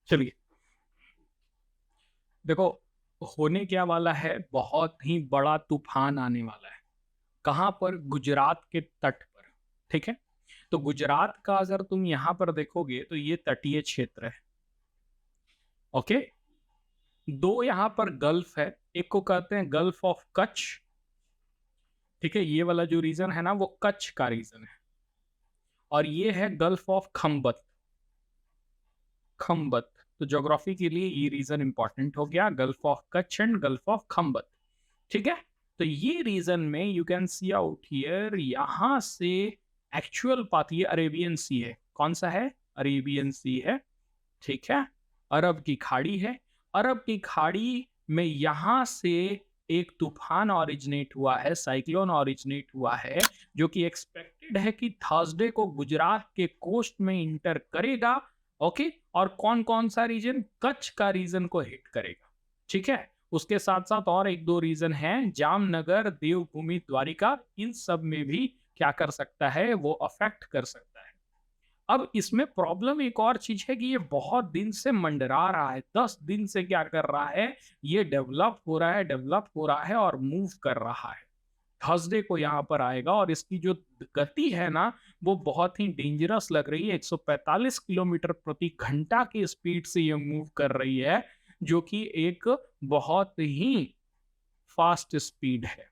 चलिए, देखो, होने क्या वाला है, बहुत ही बड़ा तूफान आने वाला है। कहाँ पर? गुजरात के तट पर। ठीक है। तो गुजरात का अगर तुम यहाँ पर देखोगे तो ये तटीय क्षेत्र है। ओके। दो यहाँ पर गल्फ है। एक को कहते हैं गल्फ ऑफ कच्छ। ठीक है, ये वाला जो रीजन है ना वो कच्छ का रीजन है। और ये है गल्फ ऑफ खम्बत। खम्बत। तो ज्योग्राफी के लिए ये रीजन इंपॉर्टेंट हो गया, Gulf of Kutch and Gulf of Khambhat. ठीक है। तो ये रीजन में you can see out here, यहां से एक्चुअल पाथ ये अरेबियन सी है। कौन सा है? अरेबियन सी है। ठीक है। अरब की खाड़ी है। अरब की खाड़ी में यहां से एक तूफान ऑरिजिनेट हुआ है, साइक्लोन ऑरिजिनेट हुआ है, जो कि एक्सपेक्टेड है कि थर्सडे को गुजरात के कोस्ट में इंटर करेगा। ओके। और कौन कौन सा रीजन? कच्छ का रीजन को हिट करेगा। ठीक है। उसके साथ साथ और एक दो रीजन हैं, जामनगर, देवभूमि, द्वारिका, इन सब में भी क्या कर सकता है? वो अफेक्ट कर सकता है। अब इसमें प्रॉब्लम एक और चीज है कि ये बहुत दिन से मंडरा रहा है, 10 दिन से क्या कर रहा है, ये डेवलप हो रहा है, डेवलप हो रहा है और मूव कर रहा है। थर्सडे को यहाँ पर आएगा और इसकी जो गति है ना वो बहुत ही डेंजरस लग रही है। 145 किलोमीटर प्रति घंटा की स्पीड से ये मूव कर रही है, जो कि एक बहुत ही फास्ट स्पीड है।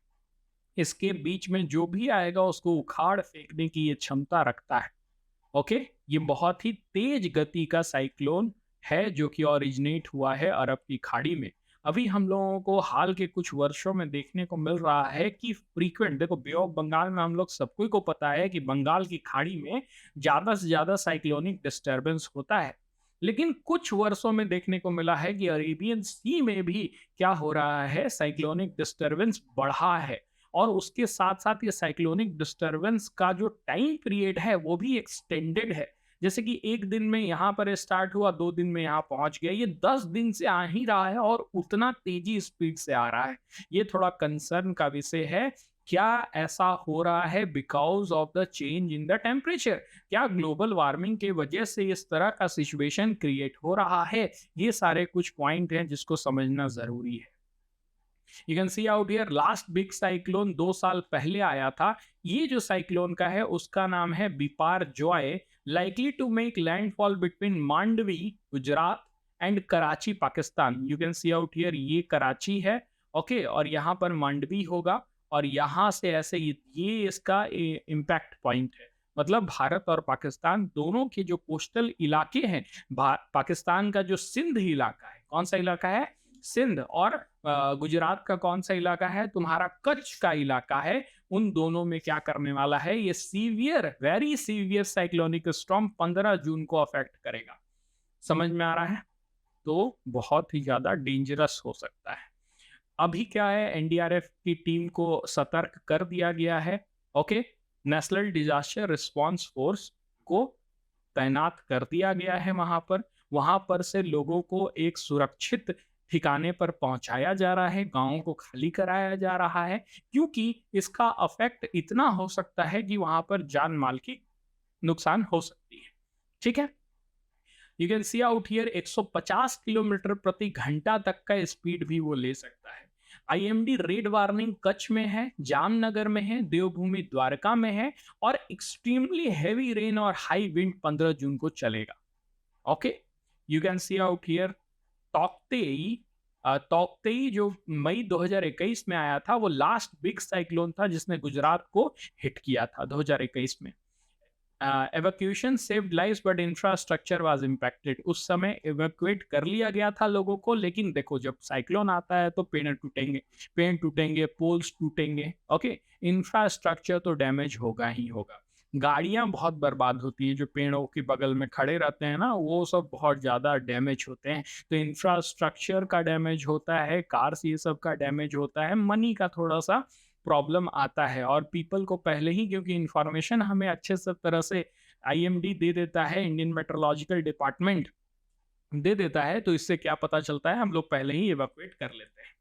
इसके बीच में जो भी आएगा उसको उखाड़ फेंकने की ये क्षमता रखता है। ओके। ये बहुत ही तेज गति का साइक्लोन है जो कि ओरिजिनेट हुआ है अरब की खाड़ी में। अभी हम लोगों को हाल के कुछ वर्षों में देखने को मिल रहा है कि फ्रीक्वेंट, देखो, बे ऑफ बंगाल में हम लोग सबको को पता है कि बंगाल की खाड़ी में ज्यादा से ज्यादा साइक्लोनिक डिस्टरबेंस होता है। लेकिन कुछ वर्षों में देखने को मिला है कि अरेबियन सी में भी क्या हो रहा है, साइक्लोनिक डिस्टरबेंस बढ़ा है। और उसके साथ साथ ये साइक्लोनिक डिस्टरबेंस का जो टाइम पीरियड है वो भी एक्सटेंडेड है। जैसे कि एक दिन में यहाँ पर स्टार्ट हुआ, 2 दिन में यहाँ पहुंच गया, ये 10 दिन से आ ही रहा है और उतना तेजी स्पीड से आ रहा है। ये थोड़ा कंसर्न का विषय है। क्या ऐसा हो रहा है because of the change in the temperature? क्या ग्लोबल वार्मिंग के वजह से इस तरह का सिचुएशन क्रिएट हो रहा है? ये सारे कुछ पॉइंट हैं जिसको समझना जरूरी है। You can see out here, last big cyclone 2 साल पहले आया था। ये जो साइक्लोन का है उसका नाम है Biparjoy, likely to make landfall between Mandvi Gujarat and Karachi Pakistan. You can see out here, ये कराची है। ओके। और यहाँ पर मांडवी होगा और यहाँ से ऐसे ये इसका इम्पैक्ट पॉइंट है। मतलब भारत और पाकिस्तान दोनों के जो कोस्टल इलाके हैं, पाकिस्तान का जो सिंध इलाका है, कौन सा इलाका है? सिंध। और गुजरात का कौन सा इलाका है? तुम्हारा कच्छ का इलाका है। उन दोनों में क्या करने वाला है, ये severe, very severe cyclonic storm 15 जून को अफेक्ट करेगा। समझ में आ रहा है? तो बहुत ही ज्यादा डेंजरस हो सकता है। अभी क्या है, एनडीआरएफ की टीम को सतर्क कर दिया गया है। Okay. National disaster response force को तैनात कर दिया गया है वहां पर से लोगों को एक सुरक्षित ठिकाने पर पहुंचाया जा रहा है, गांवों को खाली कराया जा रहा है, क्योंकि इसका अफेक्ट इतना हो सकता है कि वहां पर जान माल की नुकसान हो सकती है। ठीक है। You can see out here, 150 kilometre प्रति घंटा तक का स्पीड भी वो ले सकता है। आईएमडी रेड वार्निंग कच्छ में है, जामनगर में है, देवभूमि द्वारका में है। और एक्सट्रीमली हैवी रेन और हाई विंड 15 जून को चलेगा। Okay. You can see out here, Tauktae. Tauktae जो मई 2021 में आया था वो लास्ट बिग साइक्लोन था जिसने गुजरात को हिट किया था 2021 में। Evacuation saved lives but infrastructure was impacted. उस समय एवैक्यूएट कर लिया गया था लोगों को, लेकिन देखो जब साइक्लोन आता है तो पेड़ टूटेंगे, पोल्स टूटेंगे। ओके। इंफ्रास्ट्रक्चर तो डैमेज होगा ही होगा। गाड़ियां बहुत बर्बाद होती हैं, जो पेड़ों के बगल में खड़े रहते हैं ना वो सब बहुत ज्यादा डैमेज होते हैं। तो इंफ्रास्ट्रक्चर का डैमेज होता है, कार्स ये सब का डैमेज होता है, मनी का थोड़ा सा प्रॉब्लम आता है। और पीपल को पहले ही, क्योंकि इंफॉर्मेशन हमें अच्छे से तरह से आईएमडी दे देता है, इंडियन मेट्रोलॉजिकल डिपार्टमेंट दे देता है, तो इससे क्या पता चलता है, हम लोग पहले ही इवैक्यूएट कर लेते हैं,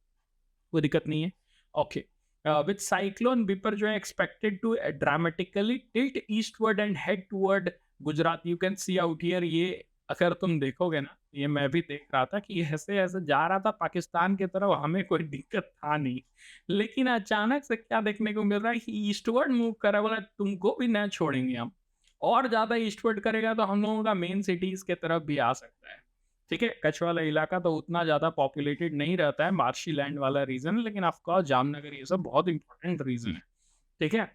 कोई दिक्कत नहीं है। ओके। विद साइक्लोन बिपर जो है expected to dramatically tilt eastward and head toward Gujarat. You can see out here, ये अगर तुम देखोगे ना, ये मैं भी देख रहा था कि ऐसे ऐसे जा रहा था पाकिस्तान की तरफ, हमें कोई दिक्कत था नहीं, लेकिन अचानक से क्या देखने को मिल रहा है कि ईस्टवर्ड मूव कर रहा है। बोला तुमको भी ना छोड़ेंगे हम, और ज्यादा ईस्टवर्ड करेगा तो हम लोगों का मेन सिटीज के तरफ भी आ सकता है। ठीक है, कच्छ वाला इलाका तो उतना ज्यादा पॉपुलेटेड नहीं रहता है, मार्शी लैंड वाला रीजन, लेकिन ऑफकोर्स जामनगर ये सब बहुत इंपॉर्टेंट रीजन है। ठीक है,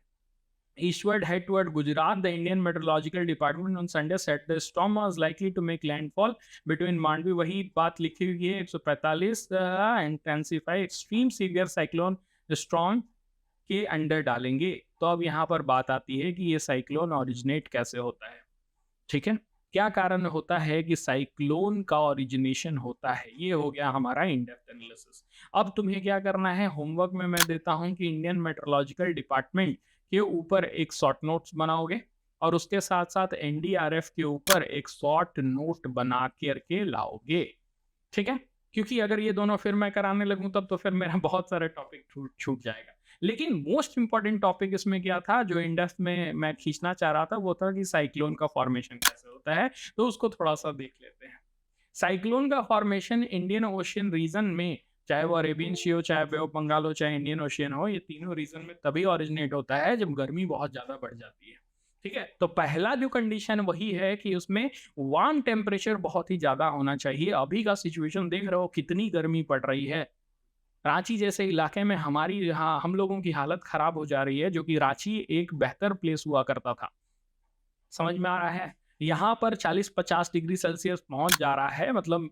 eastward head toward Gujarat, the Indian Meteorological Department on Sunday said the storm was likely to make landfall between Mandvi, वही बात लिखी हुई है 145, intensify extreme severe cyclone storm के अंडर डालेंगे। तो अब यहाँ पर बात आती है कि ये साइक्लोन ओरिजिनेट कैसे होता है। ठीक है, क्या कारण होता है कि साइक्लोन का ओरिजिनेशन होता है, ये हो गया हमारा इन डेप्थ एनालिसिस। अब तुम्हें क्या करना है, होमवर्क में मैं देता हूं कि इंडियन मेट्रोलॉजिकल डिपार्टमेंट के ऊपर एक शॉर्ट नोट्स बनाओगे, और उसके साथ साथ एनडीआरएफ के ऊपर एक शॉर्ट नोट बना करके लाओगे। ठीक है, क्योंकि अगर ये दोनों फिर मैं कराने लगूं तब तो फिर मेरा बहुत सारे टॉपिक छूट छूट जाएगा। लेकिन मोस्ट इंपॉर्टेंट टॉपिक इसमें क्या था जो इंडेक्स में मैं खींचना चाह रहा था, वो था कि साइक्लोन का फॉर्मेशन कैसे होता है, तो उसको थोड़ा सा देख लेते हैं। साइक्लोन का फॉर्मेशन इंडियन ओशियन रीजन में, चाहे वो अरेबियन सी हो, चाहे बे ऑफ बंगाल हो, चाहे इंडियन ओशियन हो, ये तीनों रीजन में तभी ओरिजिनेट होता है जब गर्मी बहुत ज्यादा बढ़ जाती है। ठीक है, तो पहला जो कंडीशन वही है कि उसमें वार्म टेम्परेचर बहुत ही ज्यादा होना चाहिए। अभी का सिचुएशन देख रहे हो कितनी गर्मी पड़ रही है, रांची जैसे इलाके में हमारी यहाँ हम लोगों की हालत खराब हो जा रही है, जो कि रांची एक बेहतर प्लेस हुआ करता था। समझ में आ रहा है, यहाँ पर 40-50 डिग्री सेल्सियस पहुंच जा रहा है, मतलब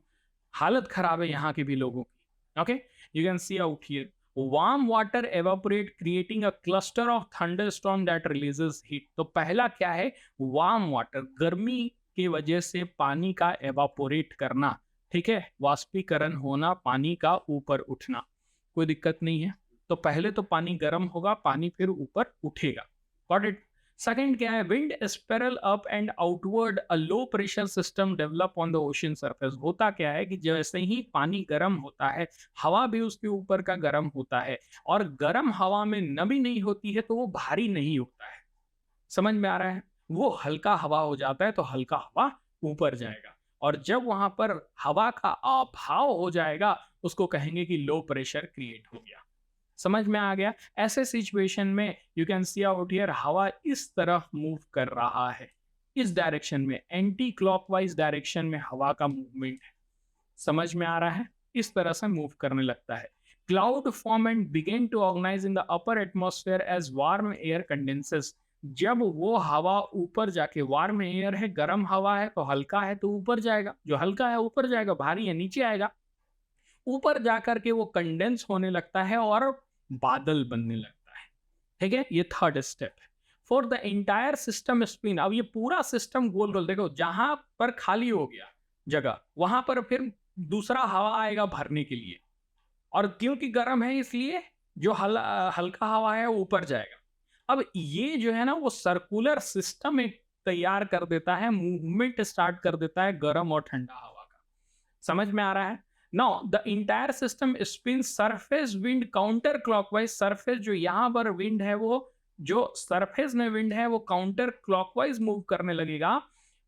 हालत खराब है यहाँ के भी लोगों की। Okay, you can see out here warm water evaporate creating a cluster of thunderstorm that releases heat. तो पहला क्या है, वार्म वाटर, गर्मी की वजह से पानी का एवापोरेट करना। ठीक है, वाष्पीकरण होना, पानी का ऊपर उठना, कोई दिक्कत नहीं है। तो पहले तो पानी गर्म होगा, पानी फिर ऊपर उठेगा। Got it. सेकंड क्या है, wind spiral up and outward, a low pressure system develop on the ocean surface. होता क्या है कि जैसे ही पानी गर्म होता है, हवा भी उसके ऊपर का गर्म होता है, और गर्म हवा में नमी नहीं होती है तो वो भारी नहीं होता है। समझ में आ रहा है, वो हल्का हवा हो जाता है, तो हल्का हवा ऊपर जाएगा, और जब वहां पर हवा का अभाव हो जाएगा उसको कहेंगे कि लो प्रेशर क्रिएट हो गया। समझ में आ गया। ऐसे सिचुएशन में you can see out here हवा इस तरफ मूव कर रहा है, इस डायरेक्शन में, एंटी क्लॉकवाइज डायरेक्शन में हवा का मूवमेंट है। समझ में आ रहा है, इस तरह से मूव करने लगता है। Cloud form and begin to organise in the upper atmosphere as warm air condenses. जब वो हवा ऊपर जाके, वार्म एयर है, गर्म हवा है, तो हल्का है तो ऊपर जाएगा, जो हल्का है ऊपर जाएगा, भारी है नीचे आएगा। ऊपर जाकर के वो कंडेंस होने लगता है और बादल बनने लगता है। ठीक है, ये थर्ड स्टेप है। For the entire system spin, अब ये पूरा सिस्टम गोल गोल, देखो जहां पर खाली हो गया जगह, वहां पर फिर दूसरा हवा आएगा भरने के लिए, और क्योंकि गर्म है इसलिए जो हल्का हवा है वो ऊपर जाएगा। अब ये जो है ना, वो सर्कुलर सिस्टम एक तैयार कर देता है, मूवमेंट स्टार्ट कर देता है गर्म और ठंडा हवा का। समझ में आ रहा है। Now the entire system spin surface wind counter clockwise. Surface जो यहाँ पर विंड है, वो जो सरफेस में विंड है वो काउंटर क्लॉकवाइज मूव करने लगेगा,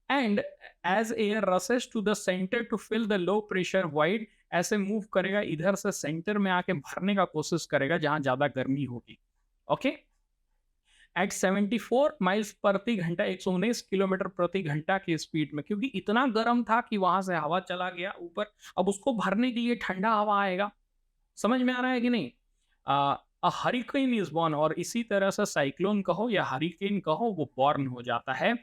and as air rushes to the centre to fill the low pressure void, ऐसे मूव करेगा, इधर से सेंटर में आके भरने का कोशिश करेगा जहां ज्यादा गर्मी होगी। ओके, एट 74 माइल्स प्रति घंटा, 119 किलोमीटर प्रति घंटा की स्पीड में, क्योंकि इतना गर्म था कि वहां से हवा चला गया ऊपर, अब उसको भरने के लिए ठंडा हवा आएगा। समझ में आ रहा है कि नहीं। हरिकेन इज बॉर्न, और इसी तरह से साइक्लोन कहो या हरिकेन कहो, वो बॉर्न हो जाता है।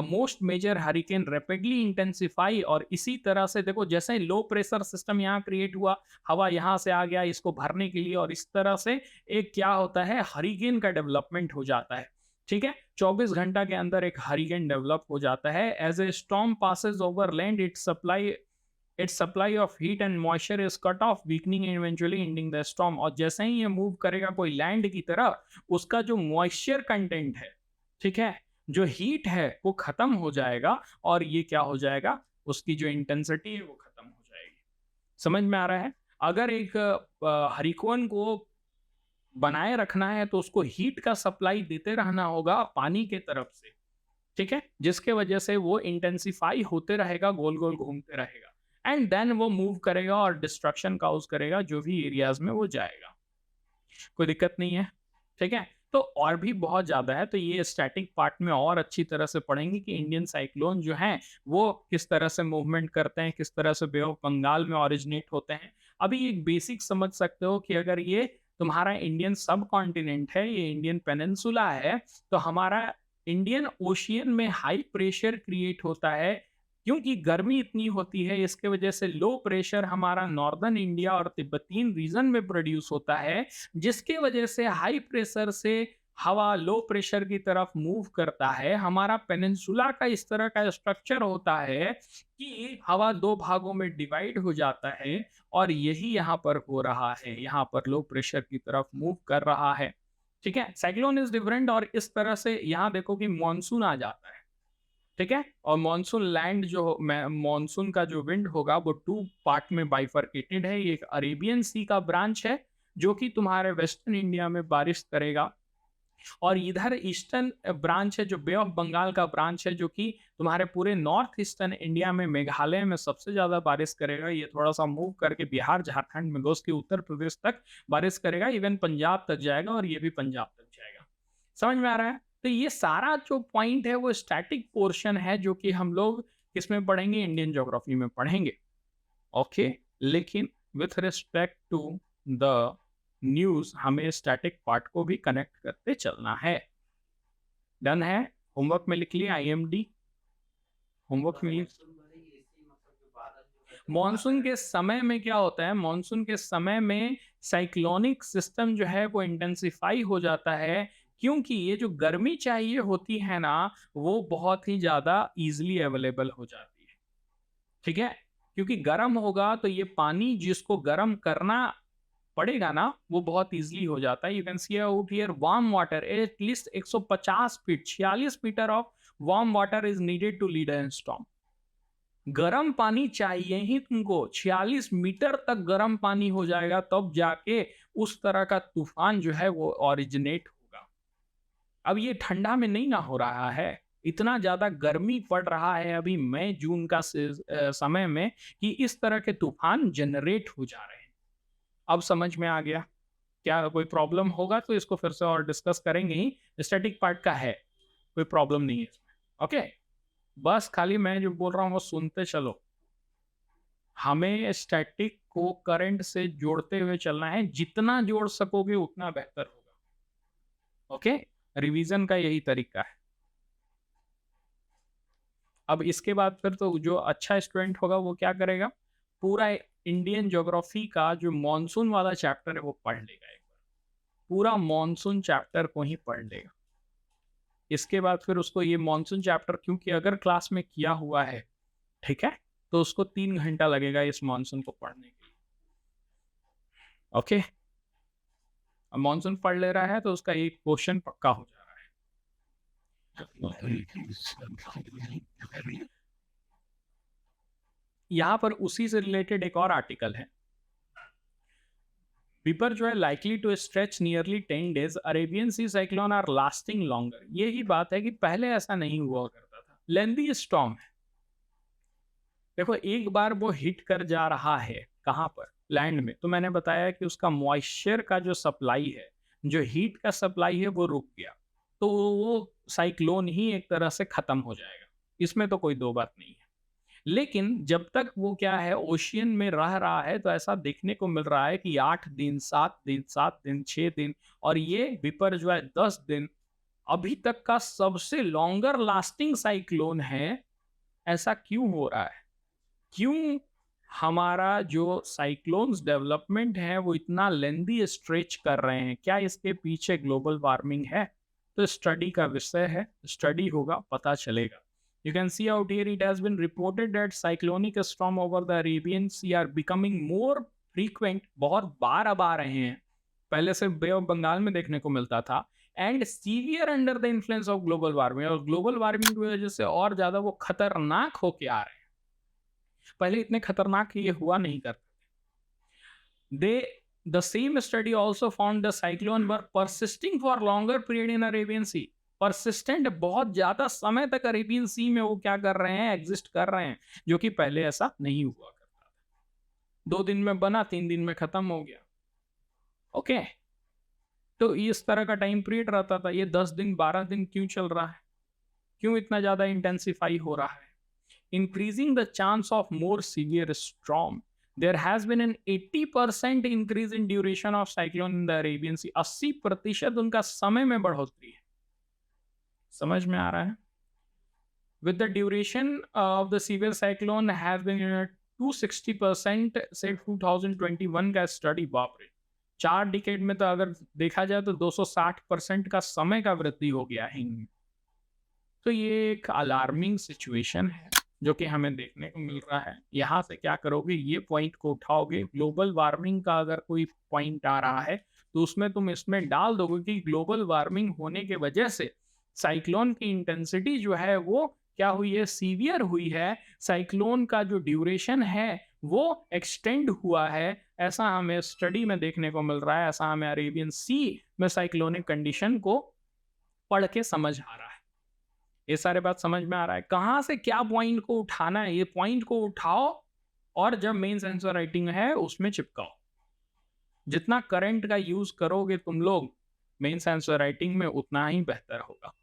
Most major hurricane rapidly intensify, और इसी तरह से देखो जैसे लो प्रेशर सिस्टम यहाँ क्रिएट हुआ, हवा यहाँ से आ गया इसको भरने के लिए, और इस तरह से एक क्या होता है, हरिकेन का डेवलपमेंट हो जाता है। ठीक है, 24 घंटा के अंदर एक हरिकेन डेवलप हो जाता है। As a storm passes over land, its supply of heat and moisture is cut off, weakening and eventually ending the storm। और जैसे ही ये मूव करेगा कोई लैंड की तरह, उसका जो मॉइस्चर कंटेंट है, ठीक है, जो हीट है वो खत्म हो जाएगा, और ये क्या हो जाएगा, उसकी जो इंटेंसिटी है वो खत्म हो जाएगी। समझ में आ रहा है। अगर एक हरिकोन को बनाए रखना है तो उसको हीट का सप्लाई देते रहना होगा पानी के तरफ से। ठीक है, जिसके वजह से वो इंटेंसिफाई होते रहेगा, गोल गोल घूमते रहेगा एंड देन वो मूव करेगा और डिस्ट्रक्शन काउज करेगा जो भी एरियाज में वो जाएगा। कोई दिक्कत नहीं है, ठीक है। तो और भी बहुत ज़्यादा है, तो ये स्टैटिक पार्ट में और अच्छी तरह से पढ़ेंगे कि इंडियन साइक्लोन जो हैं वो किस तरह से मूवमेंट करते हैं, किस तरह से बे ऑफ बंगाल में ओरिजिनेट होते हैं। अभी एक बेसिक समझ सकते हो कि अगर ये तुम्हारा इंडियन सब कॉन्टिनेंट है, ये इंडियन पेनिनसुला है, तो हमारा इंडियन ओशियन में हाई प्रेशर क्रिएट होता है क्योंकि गर्मी इतनी होती है। इसके वजह से लो प्रेशर हमारा नॉर्दर्न इंडिया और तिब्बतीन रीजन में प्रोड्यूस होता है, जिसके वजह से हाई प्रेशर से हवा लो प्रेशर की तरफ मूव करता है। हमारा पेनिनसुला का इस तरह का स्ट्रक्चर होता है कि हवा दो भागों में डिवाइड हो जाता है और यही यहाँ पर हो रहा है, यहाँ पर लो प्रेशर की तरफ मूव कर रहा है, ठीक है। साइक्लोन इज डिफरेंट और इस तरह से यहाँ देखो कि मॉनसून आ जाता है, ठीक है। और मॉनसून लैंड जो मॉनसून का जो विंड होगा वो टू पार्ट में बाइफरकेटेड है। एक अरेबियन सी का ब्रांच है जो कि तुम्हारे वेस्टर्न इंडिया में बारिश करेगा, और इधर ईस्टर्न ब्रांच है जो बे ऑफ बंगाल का ब्रांच है जो कि तुम्हारे पूरे नॉर्थ ईस्टर्न इंडिया में मेघालय में सबसे ज्यादा बारिश करेगा। ये थोड़ा सा मूव करके बिहार झारखंड में घुस के उत्तर प्रदेश तक बारिश करेगा, इवन पंजाब तक जाएगा और ये भी पंजाब तक जाएगा। समझ में आ रहा है? तो ये सारा जो पॉइंट है वो स्टैटिक पोर्शन है जो कि हम लोग किसमें पढ़ेंगे, इंडियन ज्योग्राफी में पढ़ेंगे, ओके। लेकिन with respect to the news हमें स्टैटिक पार्ट को भी कनेक्ट करते चलना है। डन है? होमवर्क में लिख लिया आईएमडी, होमवर्क में। मॉनसून के समय में क्या होता है, मॉनसून के समय में साइक्लोनिक सिस्टम जो है वो इंटेंसिफाई हो जाता है क्योंकि ये जो गर्मी चाहिए होती है ना वो बहुत ही ज्यादा इजीली अवेलेबल हो जाती है, ठीक है। क्योंकि गर्म होगा तो ये पानी जिसको गर्म करना पड़ेगा ना वो बहुत इजीली हो जाता है। You can see out here warm water at least 150 feet 46 metres of warm water is needed to lead an storm. गर्म पानी चाहिए ही तुमको, 46 मीटर तक गर्म पानी हो जाएगा तब जाके उस तरह का तूफान जो है वो ओरिजिनेट होगा। अब ये ठंडा में नहीं ना हो रहा है, इतना ज्यादा गर्मी पड़ रहा है अभी मई जून का समय में कि इस तरह के तूफान जनरेट हो जा रहे हैं। अब समझ में आ गया? क्या कोई प्रॉब्लम होगा तो इसको फिर से और डिस्कस करेंगे ही, स्टैटिक पार्ट का है, कोई प्रॉब्लम नहीं है इसमें, ओके। बस खाली मैं जो बोल रहा हूँ वो सुनते चलो। हमें स्टैटिक को करंट से जोड़ते हुए चलना है, जितना जोड़ सकोगे उतना बेहतर होगा, ओके। रिवीजन का यही तरीका है। अब इसके बाद फिर तो जो अच्छा स्टूडेंट होगा वो क्या करेगा, पूरा इंडियन ज्योग्राफी का जो मॉनसून वाला चैप्टर है वो पढ़ लेगा, एक बार पूरा मॉनसून चैप्टर को ही पढ़ लेगा। इसके बाद फिर उसको ये मॉनसून चैप्टर क्योंकि अगर क्लास में किया हुआ है, ठीक है, तो उसको 3 घंटा लगेगा इस मॉनसून को पढ़ने के लिए, ओके। अब मॉनसून पढ़ ले रहा है तो उसका एक क्वेश्चन पक्का हो जा रहा है। यहां पर उसी से रिलेटेड एक और आर्टिकल है, पेपर जो है likely to stretch nearly 10 days, Arabian Sea cyclone are lasting longer. यही बात है कि पहले ऐसा नहीं हुआ करता था, लेंदी स्टॉर्म है। देखो एक बार वो हिट कर जा रहा है कहां पर, लैंड में, तो मैंने बताया कि उसका मॉइस्चर का जो सप्लाई है, जो हीट का सप्लाई है वो रुक गया, तो वो साइक्लोन ही एक तरह से खत्म हो जाएगा, इसमें तो कोई दो बात नहीं है। लेकिन जब तक वो क्या है ओशियन में रह रहा है तो ऐसा देखने को मिल रहा है कि 8 दिन 7 दिन 7 दिन 6 दिन और ये विपर जो है 10 दिन अभी तक का सबसे लॉन्गर लास्टिंग साइक्लोन है। ऐसा क्यों हो रहा है, क्यों हमारा जो साइक्लोन्स डेवलपमेंट है वो इतना लेंदी स्ट्रेच कर रहे हैं, क्या इसके पीछे ग्लोबल वार्मिंग है? तो स्टडी का विषय है, स्टडी होगा पता चलेगा। You can see out here it has been reported that cyclonic storm over the Arabian Sea are becoming more frequent, बहुत बार अब आ रहे हैं, पहले से बे ऑफ बंगाल में देखने को मिलता था, and severe under the influence of global warming, और ग्लोबल वार्मिंग की वजह से और ज्यादा वो खतरनाक होके आ रहे हैं। पहले इतने खतरनाक ये हुआ नहीं करते। दे The same study also found the cyclone were persisting for longer period in Arabian Sea, persistent, बहुत ज्यादा समय तक अरेबियन सी में वो क्या कर रहे हैं, एग्जिस्ट कर रहे हैं, जो कि पहले ऐसा नहीं हुआ करता था। 2 दिन में बना, 3 दिन में खत्म हो गया। ओके, तो इस तरह का टाइम पीरियड रहता था। ये 10 दिन 12 दिन क्यों चल रहा है, क्यों इतना ज्यादा इंटेंसिफाई हो रहा है? Increasing the chance of more severe storm, there has been an 80% increase in duration of cyclone in the Arabian Sea. 80% उनका समय में बढ़ोतरी है। समझ में आ रहा है? With the duration of the severe cyclone has been 260% से 2021 का स्टडी, बाप रे, 4 डिकेड में तो अगर देखा जाए तो 260% का समय का वृद्धि हो गया है इनमें। तो ये एक अलार्मिंग सिचुएशन है जो कि हमें देखने को मिल रहा है। यहाँ से क्या करोगे, ये पॉइंट को उठाओगे, ग्लोबल वार्मिंग का अगर कोई पॉइंट आ रहा है तो उसमें तुम इसमें डाल दोगे कि ग्लोबल वार्मिंग होने के वजह से साइक्लोन की इंटेंसिटी जो है वो क्या हुई है, सीवियर हुई है। साइक्लोन का जो ड्यूरेशन है वो एक्सटेंड हुआ है, ऐसा हमें स्टडी में देखने को मिल रहा है। ऐसा हमें अरेबियन सी में साइक्लोनिक कंडीशन को पढ़ के समझ आ रहा है। ये सारे बात समझ में आ रहा है, कहाँ से क्या पॉइंट को उठाना है, ये पॉइंट को उठाओ और जब मेंस आंसर राइटिंग है उसमें चिपकाओ। जितना करंट का यूज करोगे तुम लोग मेंस आंसर राइटिंग में, उतना ही बेहतर होगा।